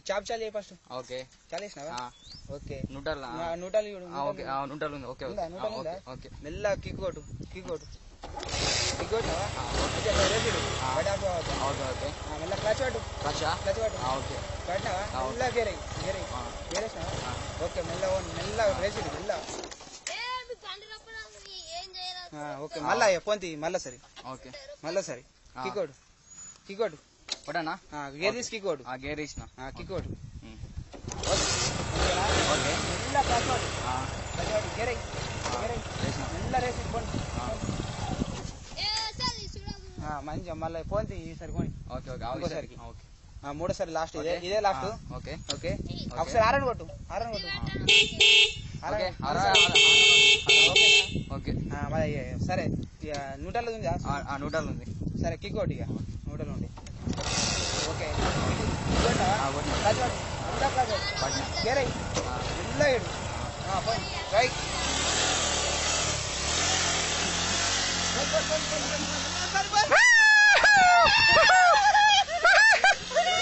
Chop చాలు చేయి first. Okay చాలేసినావా? Okay neutral నూటలు okay neutral ఉంది. ఓకే ఓకే మెల్ల కిక్కోటు కిక్కోటు కిక్కోటినావా? ఓకే మెల్ల క్లచ్ పట్టు క్లచ్ పట్టు. ఓకే పట్టినావా? మెల్ల గేరై గేరై గేరేసినావా? ఓకే మెల్ల మెల్ల రేసిడు మెల్ల. ఓకే మళ్ళా పొంతి మళ్ళా సరి. ఓకే మళ్ళా సరి కిక్కోడు కిక్కోడు ఒకటనా? గేర్ తీసి కిక్కోడు గేర్ ఇచ్చిన కిక్కోడు. ఓకే మెల్ల క్లచ్ పట్టు క్లచ్ పట్టు గేరై గేరై మెల్ల రేసి పోండి మంచిగా మళ్ళీ పోంతి ఈసారి పోని. ఓకే ఓకే ఇంకోసారికి ఓకే మూడోసారి లాస్ట్ ఇదే లాస్ట్. ఓకే ఓకే ఒకసారి ఆరన్ కొట్టు ఆరన్ కొట్టు ఓకే మరి సరే నూటలు ఉంది నూటల్ ఉంది. సరే కిక్కోటి ఇక నూటలు ఉంది. ఓకే గేరై మెల్ల ఏడు పోయి రైట్